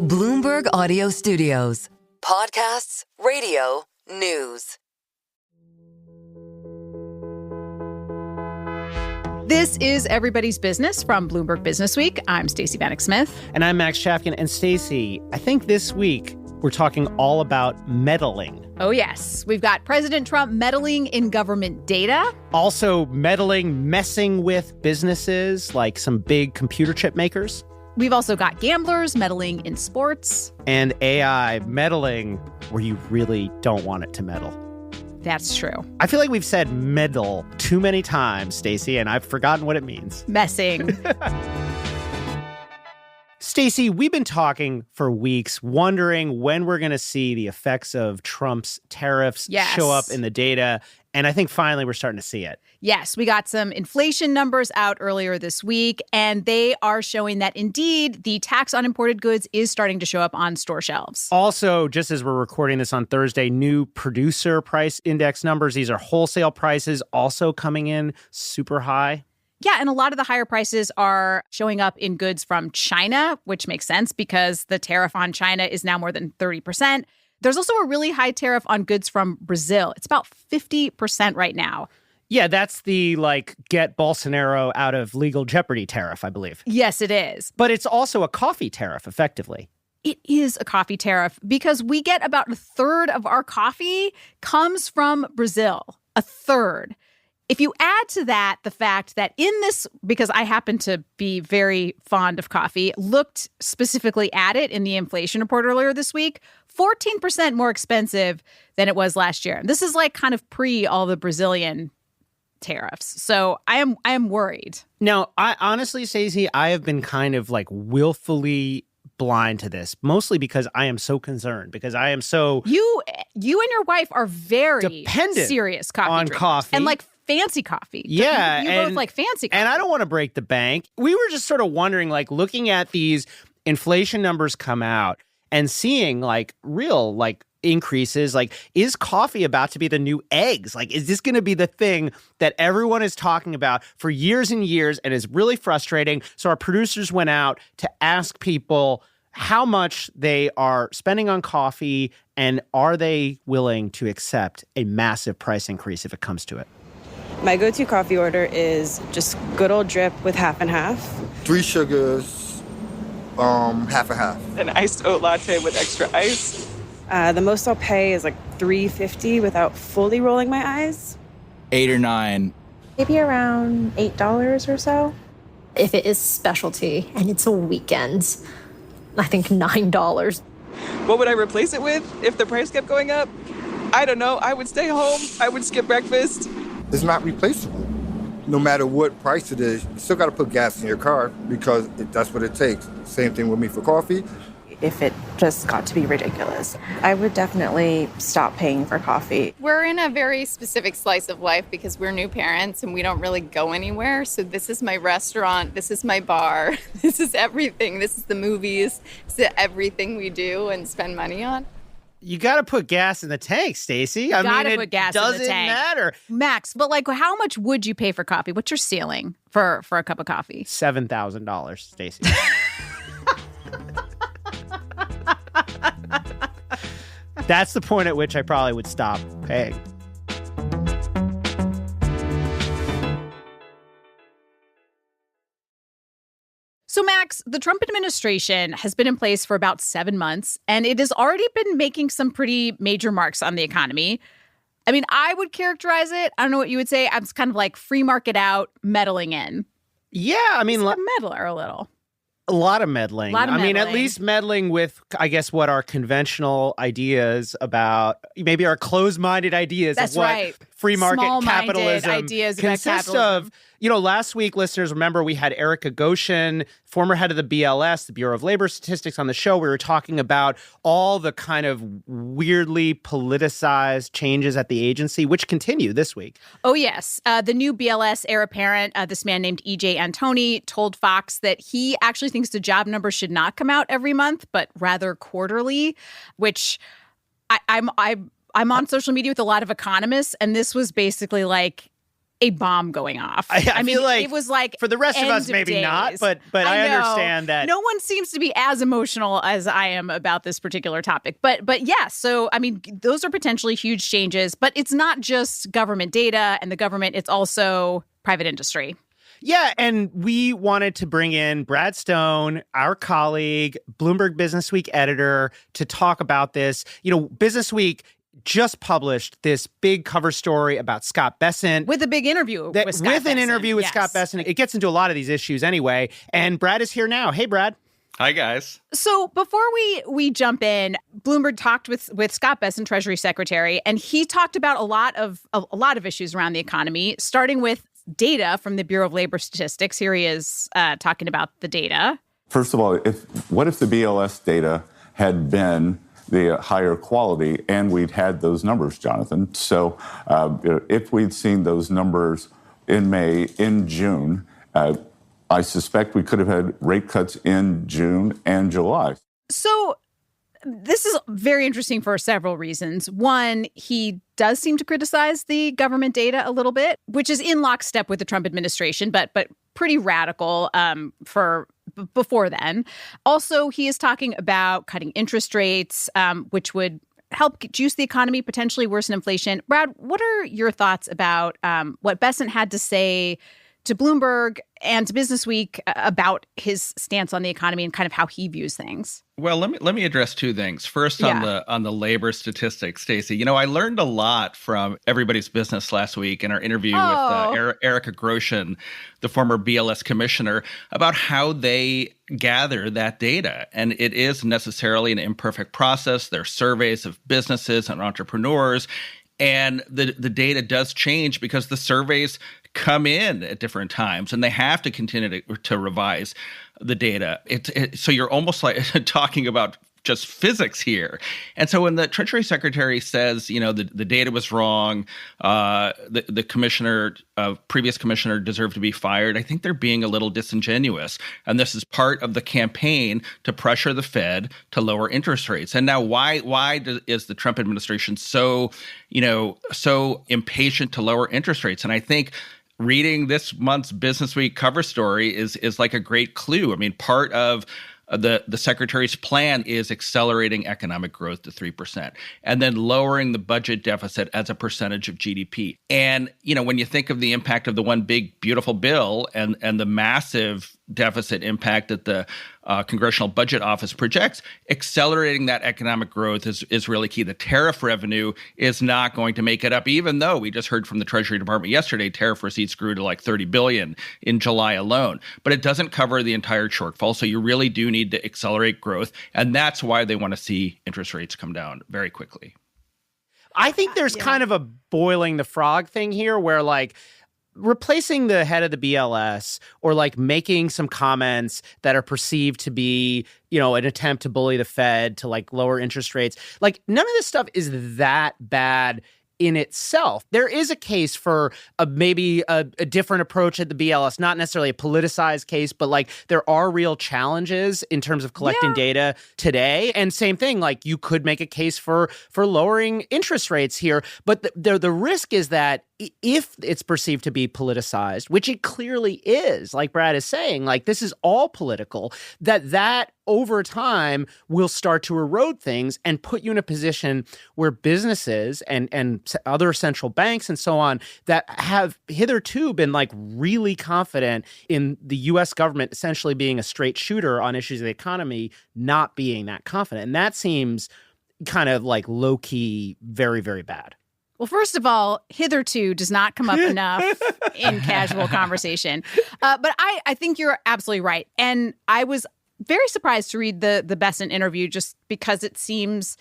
Bloomberg Audio Studios. Podcasts, radio, news. This is Everybody's Business from Bloomberg Businessweek. I'm Stacey Vanek Smith. And I'm Max Chafkin. And Stacey, I think this week we're talking all about meddling. Oh, yes. We've got President Trump meddling in government data. Also messing with businesses like some big computer chip makers. We've also got gamblers meddling in sports. And AI meddling where you really don't want it to meddle. That's true. I feel like we've said meddle too many times, Stacey, and I've forgotten what it means. Messing. Stacey, we've been talking for weeks, wondering when we're going to see the effects of Trump's tariffs show up in the data. And I think finally we're starting to see it. Yes, we got some inflation numbers out earlier this week, and they are showing that indeed the tax on imported goods is starting to show up on store shelves. Also, just as we're recording this on Thursday, new producer price index numbers. These are wholesale prices also coming in super high. Yeah, and a lot of the higher prices are showing up in goods from China, which makes sense because the tariff on China is now more than 30%. There's also a really high tariff on goods from Brazil. It's about 50% right now. Yeah, that's the, get Bolsonaro out of legal jeopardy tariff, I believe. Yes, it is. But it's also a coffee tariff, effectively. It is a coffee tariff because we get about a third of our coffee comes from Brazil. A third. If you add to that the fact that in this, because I happen to be very fond of coffee, looked specifically at it in the inflation report earlier this week, 14% more expensive than it was last year. And this is kind of pre all the Brazilian tariffs. So I am worried. Now, I honestly, Stacey, I have been kind of willfully blind to this, mostly because I am so concerned, because I am so... You and your wife are very dependent serious coffee on drinkers. Coffee. And fancy coffee. Yeah. You both like fancy coffee. And I don't want to break the bank. We were just sort of wondering, looking at these inflation numbers come out and seeing real increases, is coffee about to be the new eggs? Is this going to be the thing that everyone is talking about for years and years and is really frustrating? So our producers went out to ask people how much they are spending on coffee and are they willing to accept a massive price increase if it comes to it? My go-to coffee order is just good old drip with half and half. 3 sugars, half and half. An iced oat latte with extra ice. The most I'll pay is $3.50 without fully rolling my eyes. 8 or 9. Maybe around $8 or so. If it is specialty and it's a weekend, I think $9. What would I replace it with if the price kept going up? I don't know. I would stay home. I would skip breakfast. It's not replaceable. No matter what price it is, you still got to put gas in your car because that's what it takes. Same thing with me for coffee. If it just got to be ridiculous, I would definitely stop paying for coffee. We're in a very specific slice of life because we're new parents and we don't really go anywhere. So this is my restaurant. This is my bar. This is everything. This is the movies. This is everything we do and spend money on. You got to put gas in the tank, Stacey. I mean, it doesn't matter. Max, but how much would you pay for coffee? What's your ceiling for a cup of coffee? $7,000, Stacey. That's the point at which I probably would stop paying. So, Max, the Trump administration has been in place for about 7 months, and it has already been making some pretty major marks on the economy. I mean, I would characterize it, I don't know what you would say, I'm kind of free market out, meddling in. Yeah, I mean... He's a meddler a little. A lot of meddling. I mean, at least meddling with, I guess, what our conventional ideas about, maybe our closed-minded ideas of what free market capitalism ideas consists of. Last week, listeners, remember we had Erica Goshen, former head of the BLS, the Bureau of Labor Statistics, on the show. We were talking about all the kind of weirdly politicized changes at the agency, which continue this week. Oh, yes. The new BLS heir apparent, this man named E.J. Antoni, told Fox that he actually thinks the job numbers should not come out every month, but rather quarterly, which I'm on social media with a lot of economists, and this was basically a bomb going off. I mean, feel like it was like for the rest of us, end maybe days. not, but I understand that. No one seems to be as emotional as I am about this particular topic. But yeah, so I mean, those are potentially huge changes, but it's not just government data and the government, it's also private industry. Yeah, and we wanted to bring in Brad Stone, our colleague, Bloomberg Businessweek editor, to talk about this. You know, Businessweek just published this big cover story about Scott Bessent. With a big interview with Scott With an Bessent, interview with yes. Scott Bessent. It gets into a lot of these issues anyway. And Brad is here now. Hey, Brad. Hi, guys. So before we jump in, Bloomberg talked with Scott Bessent, Treasury Secretary, and he talked about a lot of issues around the economy, starting with data from the Bureau of Labor Statistics. Here he is talking about the data. First of all, what if the BLS data had been the higher quality and we'd had those numbers, Jonathan? So if we'd seen those numbers in May, in June, I suspect we could have had rate cuts in June and July. So this is very interesting for several reasons. One, he does seem to criticize the government data a little bit, which is in lockstep with the Trump administration, but pretty radical for before then. Also, he is talking about cutting interest rates, which would help juice the economy, potentially worsen inflation. Brad, what are your thoughts about what Bessent had to say to Bloomberg and to Businessweek about his stance on the economy and kind of how he views things? Well, let me address two things. First, on the labor statistics, Stacey. You know, I learned a lot from Everybody's Business last week in our interview with Erica Grosjean, the former BLS commissioner, about how they gather that data. And it is necessarily an imperfect process. There are surveys of businesses and entrepreneurs, and the data does change because the surveys come in at different times, and they have to continue to revise the data. So you're almost like talking about just physics here. And so when the Treasury Secretary says, you know, the data was wrong, the commissioner, previous commissioner deserved to be fired, I think they're being a little disingenuous. And this is part of the campaign to pressure the Fed to lower interest rates. And now why is the Trump administration so impatient to lower interest rates? And I think reading this month's Businessweek cover story is like a great clue. I mean, part of the secretary's plan is accelerating economic growth to 3% and then lowering the budget deficit as a percentage of GDP. And, you know, when you think of the impact of the one big, beautiful bill and the massive deficit impact that the Congressional Budget Office projects, accelerating that economic growth is really key. The tariff revenue is not going to make it up, even though we just heard from the Treasury Department yesterday, tariff receipts grew to like $30 billion in July alone. But it doesn't cover the entire shortfall. So you really do need to accelerate growth. And that's why they want to see interest rates come down very quickly. I think there's kind of a boiling the frog thing here where, like, replacing the head of the BLS or like making some comments that are perceived to be, you know, an attempt to bully the Fed to like lower interest rates, like none of this stuff is that bad in itself. There is a case for maybe a different approach at the BLS, not necessarily a politicized case, but like there are real challenges in terms of collecting data today. And same thing, like you could make a case for lowering interest rates here. But the risk is that if it's perceived to be politicized, which it clearly is, like Brad is saying, like this is all political, that over time will start to erode things and put you in a position where businesses and other central banks and so on that have hitherto been like really confident in the U.S. government essentially being a straight shooter on issues of the economy, not being that confident. And that seems kind of like low-key very, very bad. Well, first of all, hitherto does not come up enough in casual conversation. But I think you're absolutely right. And I was very surprised to read the Bessent interview just because it seems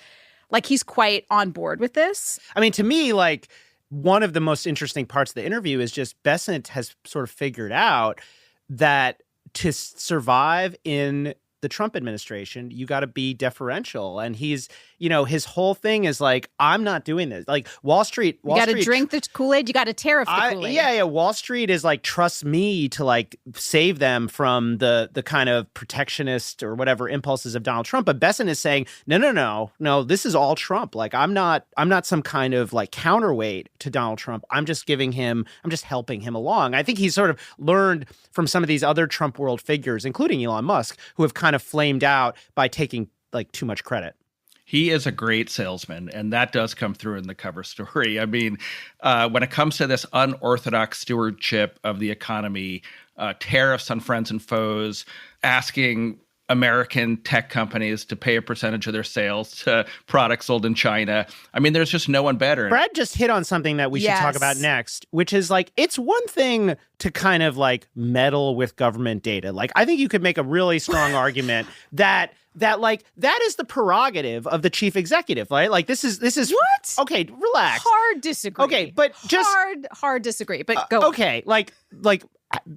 like he's quite on board with this. I mean, to me, like one of the most interesting parts of the interview is just Bessent has sort of figured out that to survive in the Trump administration, you got to be deferential. And he's, his whole thing is like, I'm not doing this. Like Wall Street. You got to drink the Kool-Aid. You got to tariff the Kool-Aid. Yeah. Wall Street is like, trust me to like save them from the kind of protectionist or whatever impulses of Donald Trump. But Bessent is saying, no, this is all Trump. Like I'm not some kind of like counterweight to Donald Trump. I'm just helping him along. I think he's sort of learned from some of these other Trump world figures, including Elon Musk, who have kind of flamed out by taking like too much credit. He is a great salesman, and that does come through in the cover story. I mean, when it comes to this unorthodox stewardship of the economy, tariffs on friends and foes, asking American tech companies to pay a percentage of their sales to products sold in China. I mean, there's just no one better. Brad just hit on something that we should talk about next, which is like, it's one thing to kind of like meddle with government data. Like, I think you could make a really strong argument that is the prerogative of the chief executive, right? Like this is what? Okay, relax. Hard disagree. Okay, but just hard disagree. But go. Okay, like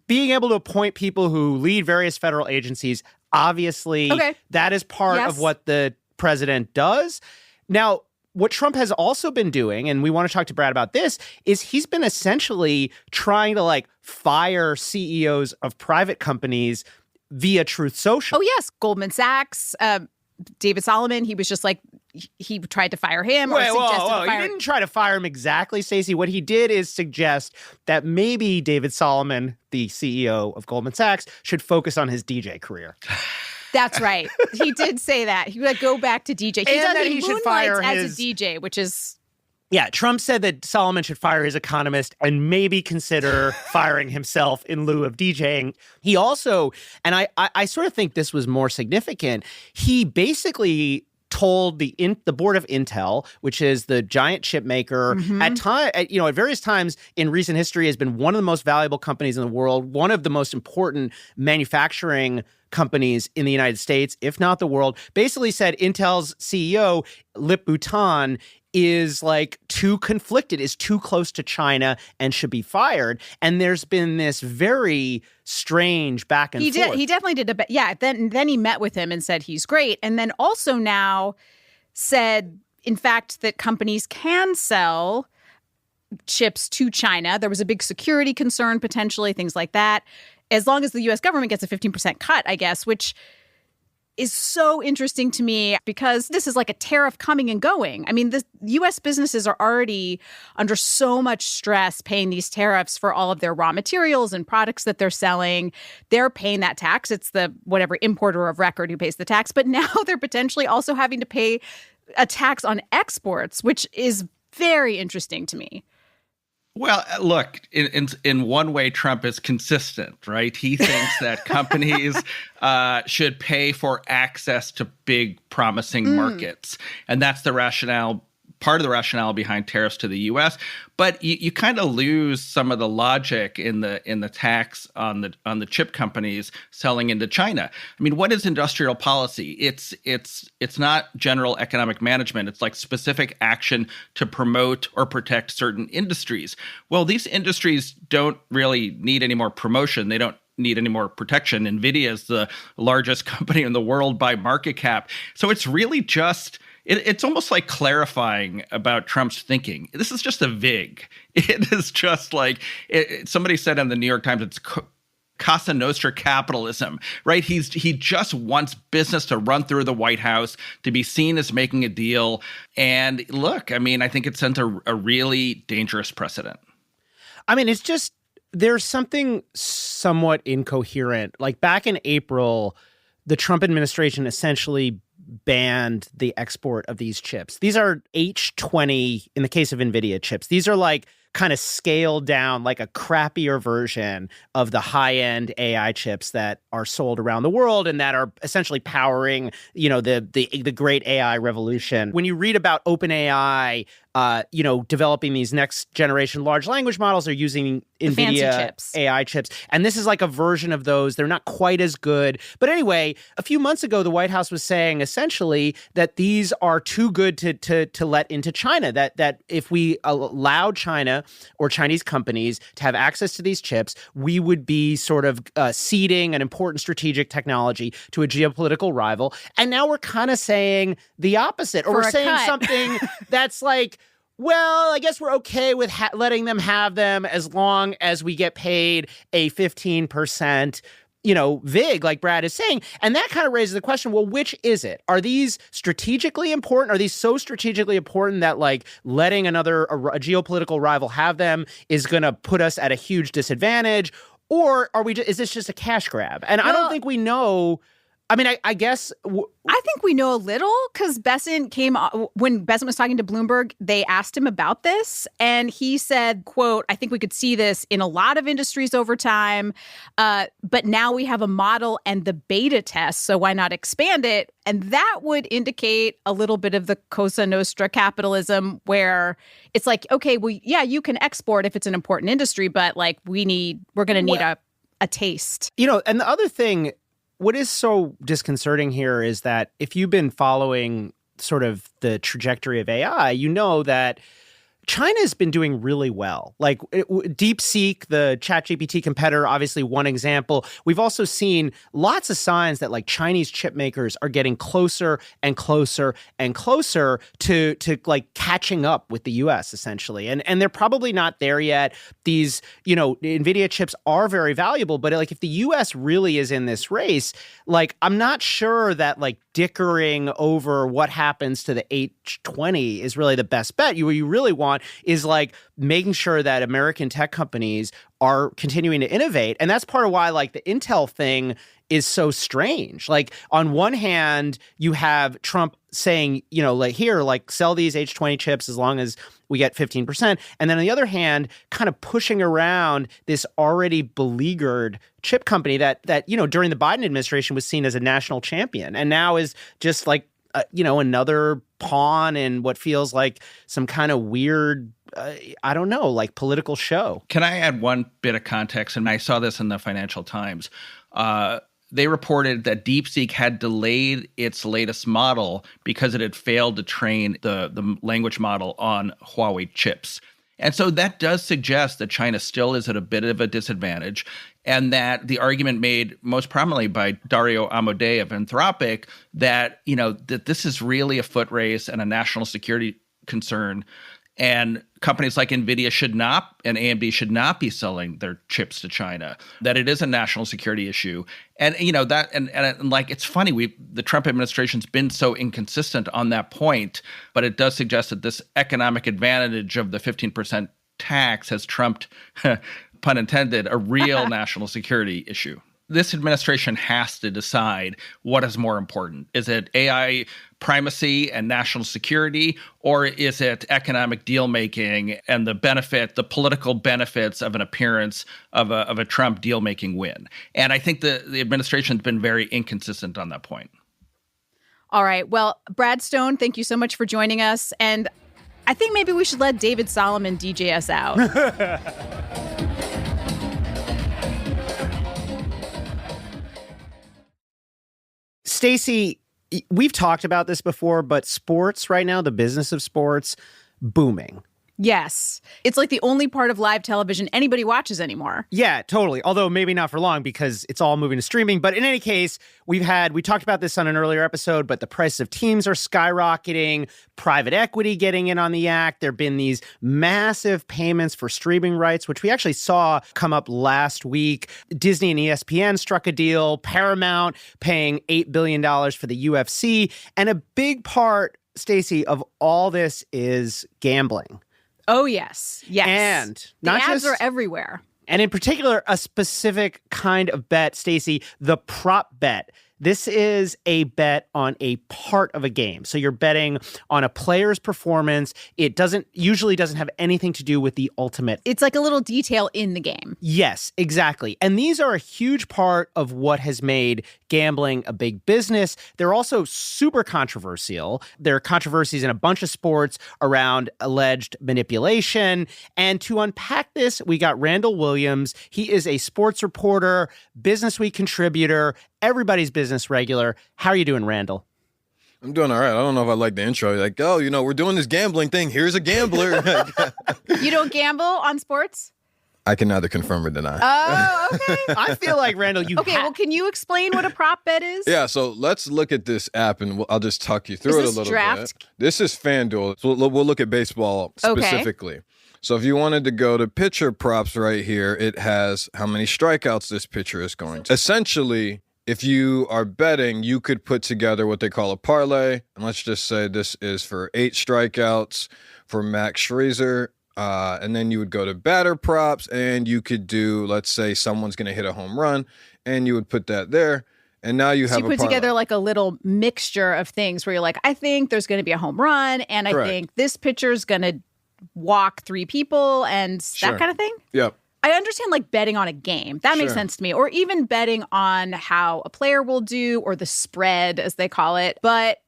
being able to appoint people who lead various federal agencies, obviously that is part of what the president does. Now, what Trump has also been doing, and we want to talk to Brad about this, is he's been essentially trying to like fire CEOs of private companies via Truth Social. Oh, yes. Goldman Sachs, David Solomon, he was just like, he tried to fire him or suggested to fire. He didn't try to fire him exactly, Stacey. What he did is suggest that maybe David Solomon, the CEO of Goldman Sachs, should focus on his DJ career. That's right. He did say that. He would like, go back to DJ. He should fire as a DJ, which is... Yeah, Trump said that Solomon should fire his economist and maybe consider firing himself in lieu of DJing. He also, and I sort of think this was more significant, he basically told the board of Intel, which is the giant chip maker, at various times in recent history has been one of the most valuable companies in the world, one of the most important manufacturing companies in the United States, if not the world, basically said Intel's CEO, Lip Bhutan, is like too conflicted, is too close to China and should be fired. And there's been this very strange back and forth. He definitely did. Then he met with him and said he's great. And then also now said, in fact, that companies can sell chips to China. There was a big security concern, potentially, things like that, as long as the U.S. government gets a 15% cut, I guess, which is so interesting to me because this is like a tariff coming and going. I mean, the U.S. businesses are already under so much stress paying these tariffs for all of their raw materials and products that they're selling. They're paying that tax. It's the whatever importer of record who pays the tax. But now they're potentially also having to pay a tax on exports, which is very interesting to me. Well, look, in one way, Trump is consistent, right? He thinks that companies should pay for access to big, promising markets. And that's the rationale, part of the rationale behind tariffs to the U.S. But you kind of lose some of the logic in the tax on the chip companies selling into China. I mean, what is industrial policy? It's not general economic management. It's like specific action to promote or protect certain industries. Well, these industries don't really need any more promotion. They don't need any more protection. NVIDIA is the largest company in the world by market cap. So it's really just... It's almost like clarifying about Trump's thinking. This is just a VIG. It is just like somebody said in the New York Times, it's Casa Nostra capitalism, right? He just wants business to run through the White House, to be seen as making a deal. And look, I mean, I think it sends a really dangerous precedent. I mean, it's just, there's something somewhat incoherent. Like back in April, the Trump administration essentially banned the export of these chips. These are H20, in the case of NVIDIA chips. These are like kind of scaled down, like a crappier version of the high-end AI chips that are sold around the world and that are essentially powering, the great AI revolution. When you read about OpenAI developing these next generation large language models. They're using NVIDIA AI chips. And this is like a version of those. They're not quite as good. But anyway, a few months ago, the White House was saying essentially that these are too good to let into China, that if we allowed China or Chinese companies to have access to these chips, we would be sort of ceding an important strategic technology to a geopolitical rival. And now we're kind of saying the opposite, or we're saying something that's like, well, I guess we're okay with letting them have them as long as we get paid a 15%, VIG, like Brad is saying. And that kind of raises the question, well, which is it? Are these strategically important? Are these so strategically important that like letting a geopolitical rival have them is going to put us at a huge disadvantage? Or is this just a cash grab? And I don't think we know. I mean, I guess... I think we know a little because Bessant when Bessant was talking to Bloomberg, they asked him about this. And he said, quote, I think we could see this in a lot of industries over time. But now we have a model and the beta test. So why not expand it? And that would indicate a little bit of the Cosa Nostra capitalism where it's like, okay, well, yeah, you can export if it's an important industry, but like we're going to need a taste. And the other thing... What is so disconcerting here is that if you've been following sort of the trajectory of AI, you know that China's been doing really well. Like DeepSeek, the ChatGPT competitor, obviously one example. We've also seen lots of signs that like Chinese chip makers are getting closer and closer and closer to like catching up with the US essentially. And they're probably not there yet. These, NVIDIA chips are very valuable, but like if the US really is in this race, like I'm not sure that like dickering over what happens to the H20 is really the best bet. What you really want is like making sure that American tech companies are continuing to innovate. And that's part of why like the Intel thing is so strange. Like on one hand, you have Trump saying, sell these H20 chips as long as we get 15%. And then on the other hand, kind of pushing around this already beleaguered chip company that during the Biden administration was seen as a national champion and now is just like, another pawn in what feels like some kind of weird, like political show. Can I add one bit of context? And I saw this in the Financial Times. They reported that DeepSeek had delayed its latest model because it had failed to train the language model on Huawei chips. And so that does suggest that China still is at a bit of a disadvantage, and that the argument made most prominently by Dario Amodei of Anthropic that, that this is really a foot race and a national security concern. And companies like NVIDIA and AMD should not be selling their chips to China, that it is a national security issue. And, it's funny, the Trump administration's been so inconsistent on that point, but it does suggest that this economic advantage of the 15% tax has trumped, pun intended, a real national security issue. This administration has to decide what is more important. Is it AI primacy and national security, or is it economic deal-making and the political benefits of an appearance of a Trump deal-making win? And I think the administration's been very inconsistent on that point. All right. Well, Brad Stone, thank you so much for joining us. And I think maybe we should let David Solomon DJ us out. Stacey, we've talked about this before, but sports right now, the business of sports, booming. Yes. It's like the only part of live television anybody watches anymore. Yeah, totally. Although maybe not for long because it's all moving to streaming. But in any case, we talked about this on an earlier episode, but the price of teams are skyrocketing, private equity getting in on the act. There have been these massive payments for streaming rights, which we actually saw come up last week. Disney and ESPN struck a deal, Paramount paying $8 billion for the UFC. And a big part, Stacey, of all this is gambling. Oh, yes. Yes. And the ads are everywhere. And in particular, a specific kind of bet, Stacey, the prop bet. This is a bet on a part of a game. So you're betting on a player's performance. It usually doesn't have anything to do with the ultimate. It's like a little detail in the game. Yes, exactly. And these are a huge part of what has made gambling a big business. They're also super controversial. There are controversies in a bunch of sports around alleged manipulation. And to unpack this, we got Randall Williams. He is a sports reporter, Businessweek contributor, everybody's business regular. How are you doing, Randall? I'm doing all right. I don't know if I like the intro. Like, oh, we're doing this gambling thing. Here's a gambler. You don't gamble on sports? I can neither confirm or deny. Oh, okay. I feel like, Randall, well, can you explain what a prop bet is? Yeah, so let's look at this app, and I'll just talk you through it a little bit. This is FanDuel. So we'll look at baseball specifically. Okay. So if you wanted to go to pitcher props right here, it has how many strikeouts this pitcher is going to. Essentially, if you are betting, you could put together what they call a parlay. And let's just say this is for 8 strikeouts for Max Scherzer. And then you would go to batter props, and you could do, let's say someone's going to hit a home run, and you would put that there. And now you have you put together like a little mixture of things where you're like, I think there's going to be a home run, and I think this pitcher's going to walk 3 people and that kind of thing? Yep. I understand like betting on a game. That makes sense to me. Or even betting on how a player will do or the spread, as they call it. But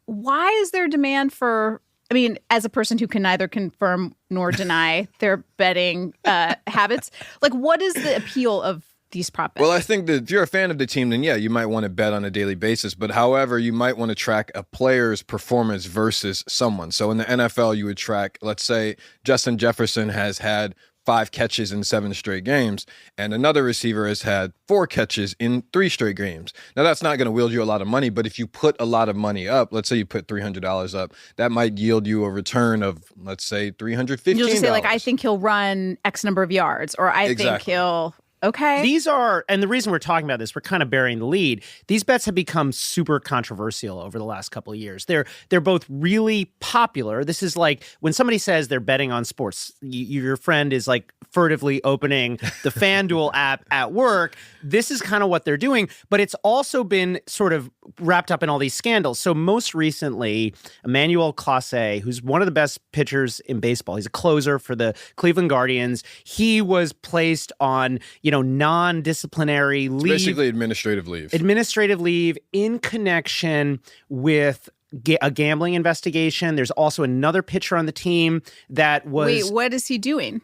why is there demand for, I mean, as a person who can neither confirm nor deny their betting habits, like what is the appeal of these prop bets? Well, I think that if you're a fan of the team, then yeah, you might want to bet on a daily basis. But however, you might want to track a player's performance versus someone. So in the NFL, you would track, let's say Justin Jefferson has had 5 catches in 7 straight games, and another receiver has had 4 catches in 3 straight games. Now, that's not going to yield you a lot of money, but if you put a lot of money up, let's say you put $300 up, that might yield you a return of, let's say, $315. You'll just say, like, I think he'll run X number of yards, or I think he'll... Okay. These are, and the reason we're talking about this, we're kind of burying the lead. These bets have become super controversial over the last couple of years. They're both really popular. This is like when somebody says they're betting on sports, your friend is like furtively opening the FanDuel app at work. This is kind of what they're doing, but it's also been sort of wrapped up in all these scandals. So most recently, Emmanuel Clase, who's one of the best pitchers in baseball, he's a closer for the Cleveland Guardians. He was placed on, non-disciplinary leave. It's basically administrative leave. Administrative leave in connection with a gambling investigation. There's also another pitcher on the team that was... Wait, what is he doing?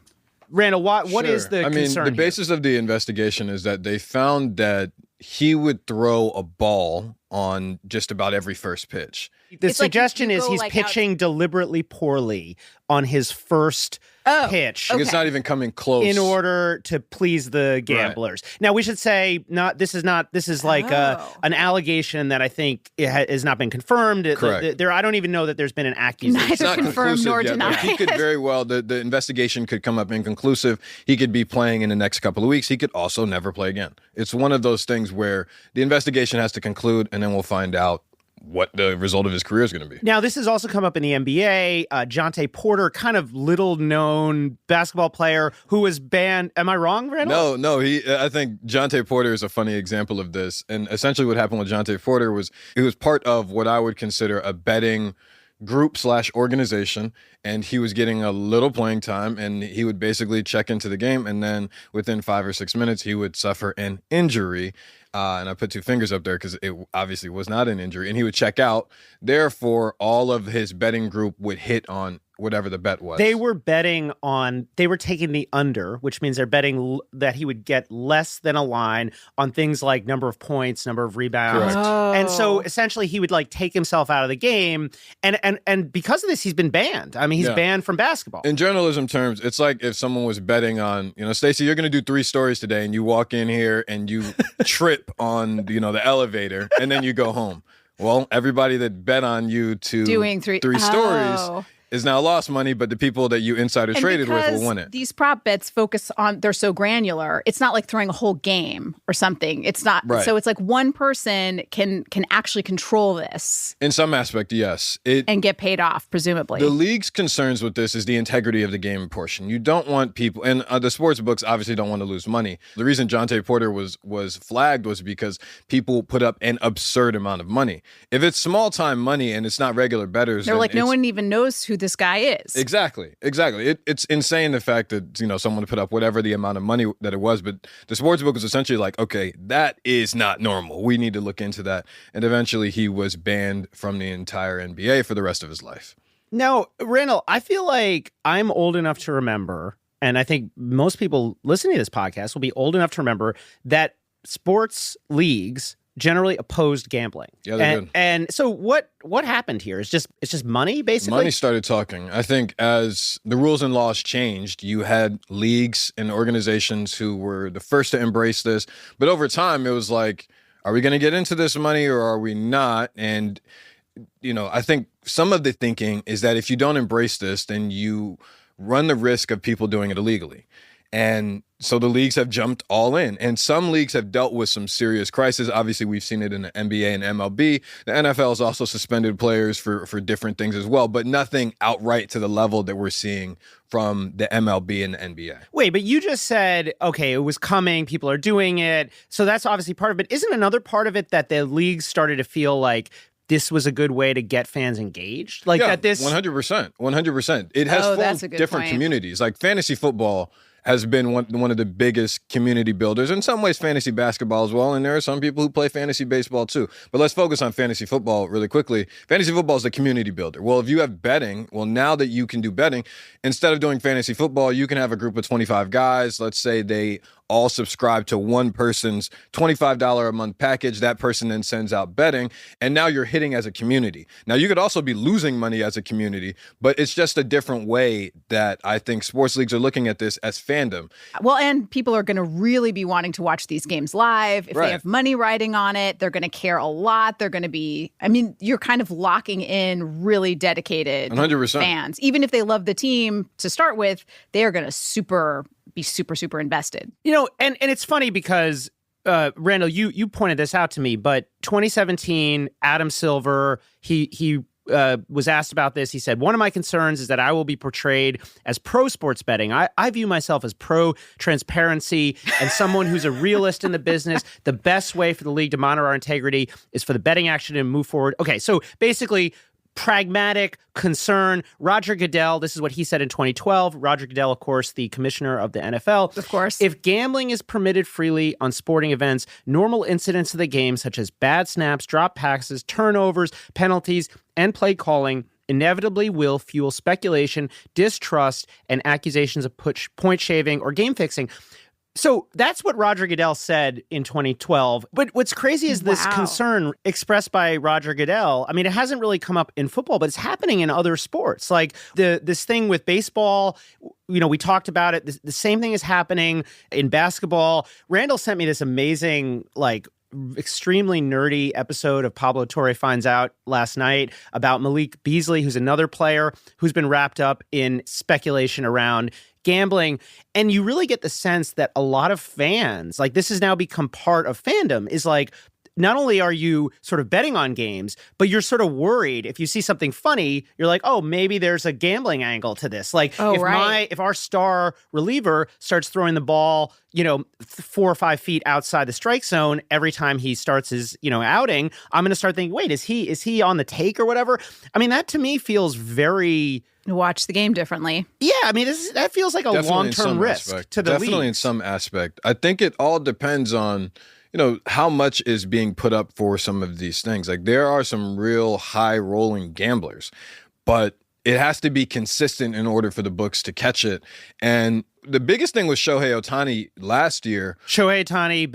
Randall, what is the concern the basis of the investigation is that they found that he would throw a ball on just about every first pitch. The suggestion is he's pitching deliberately poorly on his first pitch. It's not even coming close. In order to please the gamblers. Right. Now, we should say this is like an allegation that I think has not been confirmed. Correct. I don't even know that there's been an accusation. Neither confirmed nor denied. He could very well, the investigation could come up inconclusive. He could be playing in the next couple of weeks. He could also never play again. It's one of those things where the investigation has to conclude, and then we'll find out what the result of his career is going to be. Now, this has also come up in the NBA. Jonte Porter, kind of little-known basketball player who was banned. Am I wrong, Randall? No. I think Jonte Porter is a funny example of this. And essentially what happened with Jonte Porter was he was part of what I would consider a betting group/organization, and he was getting a little playing time, and he would basically check into the game, and then within 5 or 6 minutes, he would suffer an injury. And I put 2 fingers up there because it obviously was not an injury, and he would check out. Therefore, all of his betting group would hit on whatever the bet was. They were taking the under, which means they're betting that he would get less than a line on things like number of points, number of rebounds. And so essentially he would like take himself out of the game. And because of this, he's been banned. I mean, he's banned from basketball. In journalism terms, it's like if someone was betting on, Stacey, you're going to do 3 stories today, and you walk in here and you trip on, the elevator, and then you go home. Well, everybody that bet on you to doing 3 stories, is now lost money, but the people that you insider traded with will win it. These prop bets focus on, they're so granular. It's not like throwing a whole game or something. It's not. Right. So it's like one person can actually control this. In some aspect, yes. And get paid off, presumably. The league's concerns with this is the integrity of the game portion. You don't want people, and the sports books obviously don't want to lose money. The reason Jonte Porter was flagged was because people put up an absurd amount of money. If it's small time money and it's not regular bettors, they're like, no one even knows who this guy is. Exactly. It's insane the fact that, someone put up whatever the amount of money that it was, but the sports book was essentially like, okay, that is not normal. We need to look into that. And eventually he was banned from the entire NBA for the rest of his life. Now, Randall, I feel like I'm old enough to remember, and I think most people listening to this podcast will be old enough to remember that sports leagues generally opposed gambling. Yeah, they did. And so what happened here? It's just money, basically? Money started talking. I think as the rules and laws changed, you had leagues and organizations who were the first to embrace this. But over time, it was like, are we going to get into this money or are we not? And, I think some of the thinking is that if you don't embrace this, then you run the risk of people doing it illegally. And so the leagues have jumped all in. And some leagues have dealt with some serious crises. Obviously, we've seen it in the NBA and MLB. The NFL has also suspended players for different things as well, but nothing outright to the level that we're seeing from the MLB and the NBA. Wait, but you just said, okay, it was coming, people are doing it. So that's obviously part of it. Isn't another part of it that the leagues started to feel like this was a good way to get fans engaged? Like that this 100%. It has formed different communities. Like fantasy football has been one of the biggest community builders. In some ways, fantasy basketball as well. And there are some people who play fantasy baseball too. But let's focus on fantasy football really quickly. Fantasy football is the community builder. Well, if you have betting, now that you can do betting, instead of doing fantasy football, you can have a group of 25 guys. Let's say they all subscribe to one person's $25 a month package. That person then sends out betting, and now you're hitting as a community. Now, you could also be losing money as a community, but it's just a different way that I think sports leagues are looking at this as fandom. Well, and people are going to really be wanting to watch these games live. If they have money riding on it, they're going to care a lot. They're going to be, you're kind of locking in really dedicated 100%. fans. Even if they love the team to start with, they are going to be super invested. And it's funny because, Randall, you pointed this out to me, but 2017, Adam Silver, he was asked about this. He said, one of my concerns is that I will be portrayed as pro-sports betting. I view myself as pro-transparency and someone who's a realist in the business. The best way for the league to monitor our integrity is for the betting action to move forward. Okay, so basically, pragmatic concern. Roger Goodell, this is what he said in 2012. Roger Goodell, of course, the commissioner of the NFL. Of course. If gambling is permitted freely on sporting events, normal incidents of the game, such as bad snaps, drop passes, turnovers, penalties, and play calling, inevitably will fuel speculation, distrust, and accusations of point shaving or game fixing. So that's what Roger Goodell said in 2012. But what's crazy is this concern expressed by Roger Goodell. It hasn't really come up in football, but it's happening in other sports. Like this thing with baseball, we talked about it. The same thing is happening in basketball. Randall sent me this amazing, extremely nerdy episode of Pablo Torre Finds Out last night about Malik Beasley, who's another player who's been wrapped up in speculation around gambling. And you really get the sense that a lot of fans, this has now become part of fandom, is not only are you sort of betting on games, but you're sort of worried if you see something funny, you're like, oh, maybe there's a gambling angle to this. If our star reliever starts throwing the ball, 4 or 5 feet outside the strike zone every time he starts his, outing, I'm going to start thinking, wait, is he on the take or whatever? That to me feels very... Watch the game differently. Yeah, that feels like a long-term risk to the league. Definitely in some aspect. I think it all depends on, how much is being put up for some of these things. There are some real high-rolling gamblers, but it has to be consistent in order for the books to catch it. And the biggest thing was Shohei Otani last year. Shohei Otani,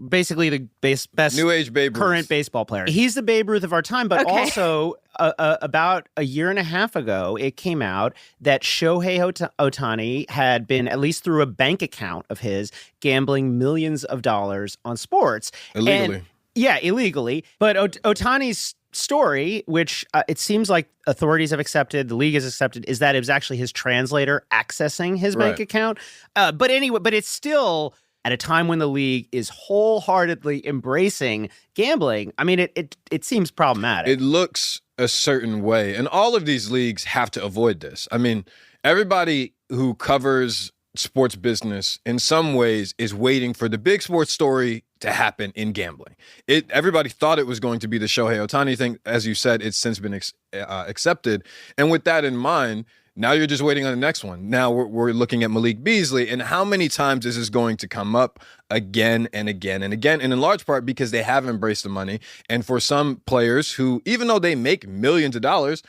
basically the best new age Babe Ruth. Current baseball player. He's the Babe Ruth of our time, but also about a year and a half ago, it came out that Shohei Otani had been, at least through a bank account of his, gambling millions of dollars on sports. Illegally. Illegally. But Otani's story, which it seems like authorities have accepted, the league has accepted, is that it was actually his translator accessing his bank account. But anyway, but it's still at a time when the league is wholeheartedly embracing gambling. I mean, it seems problematic. It looks a certain way, and all of these leagues have to avoid this. I mean, everybody who covers sports business in some ways is waiting for the big sports story to happen in gambling. Everybody thought it was going to be the Shohei Otani thing. As you said, it's since been accepted. And with that in mind, now you're just waiting on the next one. Now we're looking at Malik Beasley, and how many times is this going to come up again and again and again? And in large part because they have embraced the money. And for some players who, even though they make millions of dollars,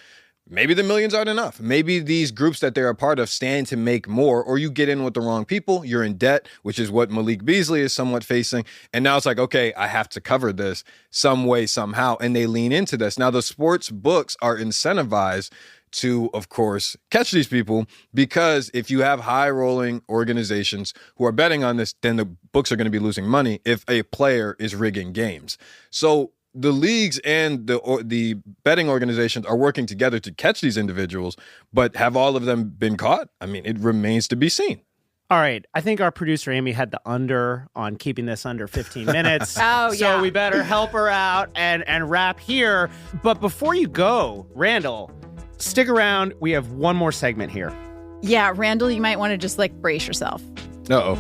maybe the millions aren't enough. Maybe these groups that they're a part of stand to make more, or you get in with the wrong people, you're in debt, which is what Malik Beasley is somewhat facing. And now it's like, okay, I have to cover this some way, somehow. And they lean into this. Now, the sports books are incentivized to, of course, catch these people, because if you have high-rolling organizations who are betting on this, then the books are going to be losing money if a player is rigging games. So the leagues and the betting organizations are working together to catch these individuals, but have all of them been caught? I mean, it remains to be seen. All right. I think our producer, Amy, had the under on keeping this under 15 minutes. So we better help her out and wrap here. But before you go, Randall, stick around. We have one more segment here. Yeah, Randall, you might want to just brace yourself. Uh-oh.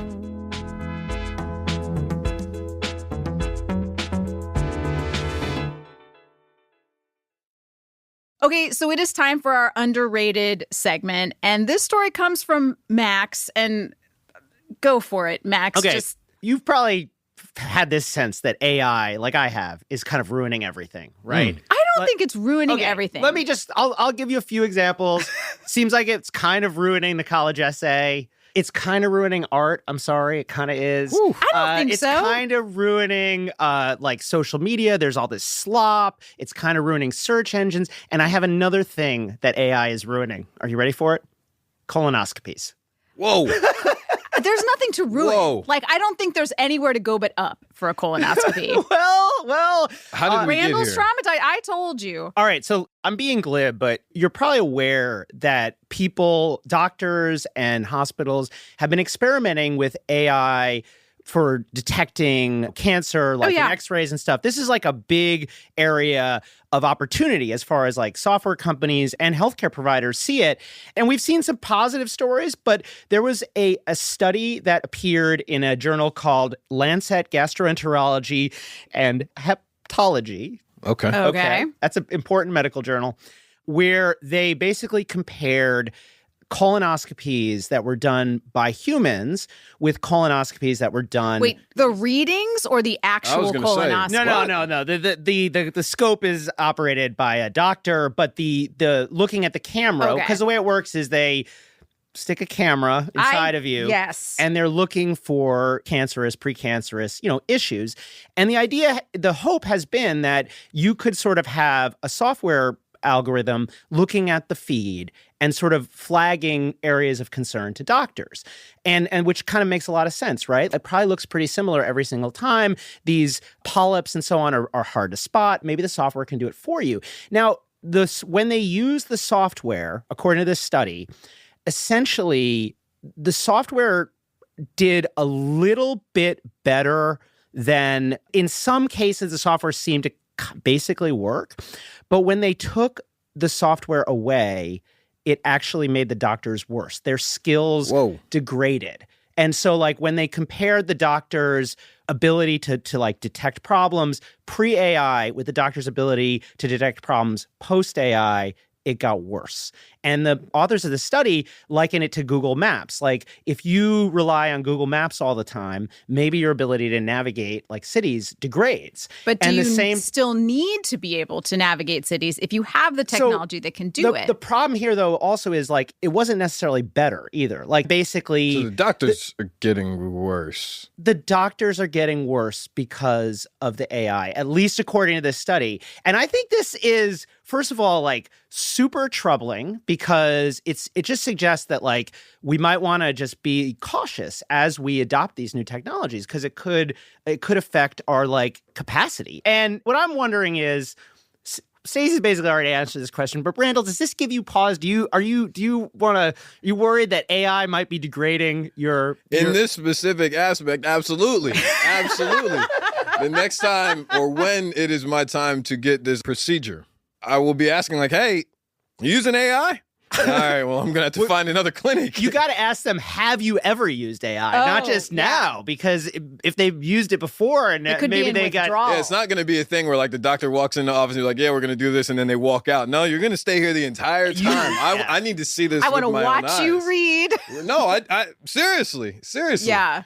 Okay, so it is time for our underrated segment. And this story comes from Max. And go for it, Max. Okay, you've probably had this sense that AI, like I have, is kind of ruining everything, right? I don't think it's ruining everything. Let me I'll give you a few examples. Seems like it's kind of ruining the college essay. It's kind of ruining art. I'm sorry. It kind of is. I don't think so. It's kind of ruining social media. There's all this slop. It's kind of ruining search engines. And I have another thing that AI is ruining. Are you ready for it? Colonoscopies. Whoa. There's nothing to ruin. Whoa. I don't think there's anywhere to go but up for a colonoscopy. well. How did we Randall's get here? traumatized. I told you. All right. So I'm being glib, but you're probably aware that doctors and hospitals have been experimenting with AI for detecting cancer, in x-rays and stuff. This is a big area of opportunity as far as software companies and healthcare providers see it. And we've seen some positive stories, but there was a study that appeared in a journal called Lancet Gastroenterology and Hepatology. Okay. That's an important medical journal, where they basically compared colonoscopies that were done by humans with colonoscopies that were done. Wait, the readings or the actual colonoscopy? No. The scope is operated by a doctor, but the looking at the camera, because the way it works is they stick a camera inside of you. Yes. And they're looking for cancerous, precancerous, issues. And the hope has been that you could sort of have a software algorithm looking at the feed and sort of flagging areas of concern to doctors. And which kind of makes a lot of sense, right? It probably looks pretty similar every single time. These polyps and so on are hard to spot. Maybe the software can do it for you. Now, when they use the software, according to this study, essentially the software did a little bit better than, in some cases, the software seemed to basically work. But when they took the software away, it actually made the doctors worse. Their skills degraded. And so when they compared the doctor's ability to detect problems pre-AI with the doctor's ability to detect problems post-AI, it got worse. And the authors of the study liken it to Google Maps. If you rely on Google Maps all the time, maybe your ability to navigate cities degrades. But do you still need to be able to navigate cities if you have the technology that can do it? The problem here, though, also is it wasn't necessarily better either. Basically, so the doctors are getting worse. The doctors are getting worse because of the AI, at least according to this study. And I think this is, first of all, super troubling, because it just suggests that we might want to just be cautious as we adopt these new technologies, because it could affect our capacity. And what I'm wondering is, Stacey's basically already answered this question, but Randall, does this give you pause? Are you worried that AI might be degrading your in this specific aspect? Absolutely. Absolutely. The next time or when it is my time to get this procedure, I will be asking like, hey, you using AI? All right, well, I'm going to have to find another clinic. You got to ask them, have you ever used AI? Not just now, because if they've used it before and maybe they got... Yeah, it's not going to be a thing where like the doctor walks in the office and you're like, yeah, we're going to do this, and then they walk out. No, you're going to stay here the entire time. I need to see this. I want to watch you eyes. read. No, I seriously. Yeah.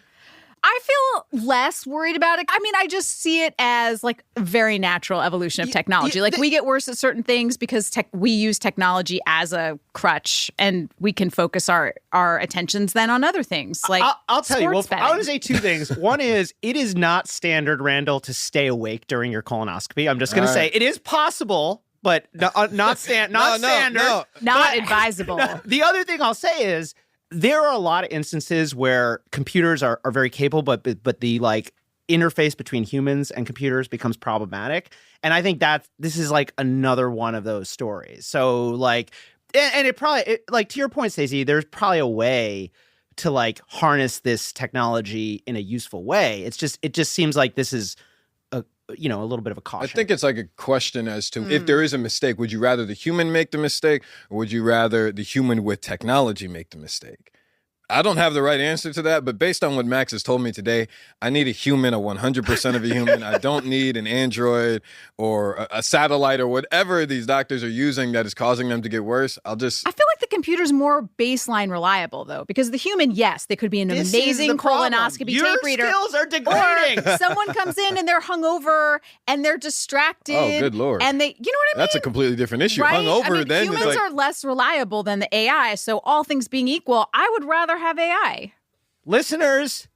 I feel less worried about it. I mean, I just see it as like a very natural evolution of technology. Like we get worse at certain things because we use technology as a crutch, and we can focus our attentions then on other things. Like I'll tell you. Well, betting. I want to say two things. One is it is not standard, Randall, to stay awake during your colonoscopy. I'm just going to say it is possible, but not standard. Not advisable. The other thing I'll say is, there are a lot of instances where computers are very capable, but the like interface between humans and computers becomes problematic. And I think that this is like another one of those stories. So like, and it probably like to your point, Stacey, there's probably a way to like harness this technology in a useful way. It just seems like this is a little bit of a caution. I think it's like a question as to if there is a mistake, would you rather the human make the mistake, or would you rather the human with technology make the mistake? I don't have the right answer to that, but based on what Max has told me today, I need a human, a 100% of a human. I don't need an android or a satellite or whatever these doctors are using that is causing them to get worse. I feel like the computer's more baseline reliable, though, because the human, yes, they could be an amazing colonoscopy tape reader. Your skills are degrading. Or someone comes in and they're hungover and they're distracted. Oh, good Lord. And they, you know what I mean? That's a completely different issue. Right? Hungover, then humans are less reliable than the AI. So all things being equal, I would rather have AI. Listeners,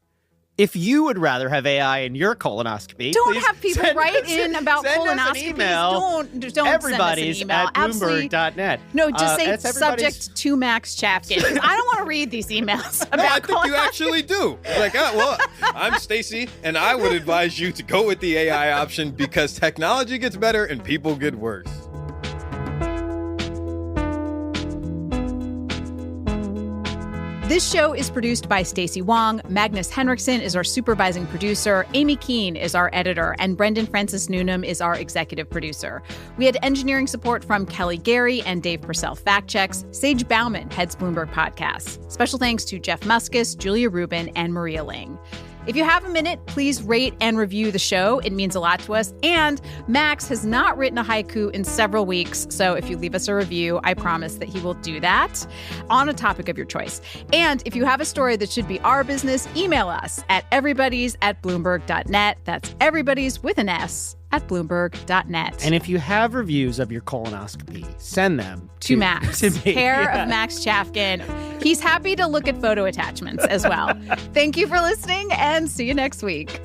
if you would rather have AI in your colonoscopy, don't have people write in about colonoscopies. Don't everybody's send us an email. at Bloomberg.net. No, just say subject to Max Chafkin. I don't want to read these emails about I think you actually do. Like, well, I'm Stacey, and I would advise you to go with the AI option because technology gets better and people get worse. This show is produced by Stacey Wong. Magnus Henriksen is our supervising producer. Amy Keene is our editor. And Brendan Francis Newnham is our executive producer. We had engineering support from Kelly Gary and Dave Purcell Fact Checks. Sage Bauman heads Bloomberg Podcasts. Special thanks to Jeff Muskus, Julia Rubin, and Maria Ling. If you have a minute, please rate and review the show. It means a lot to us. And Max has not written a haiku in several weeks, so if you leave us a review, I promise that he will do that on a topic of your choice. And if you have a story that should be our business, email us at everybodies@bloomberg.net. That's everybody's with an S at bloomberg.net. And if you have reviews of your colonoscopy, send them to Max, to me. Care of Max Chafkin. He's happy to look at photo attachments as well. Thank you for listening, and see you next week.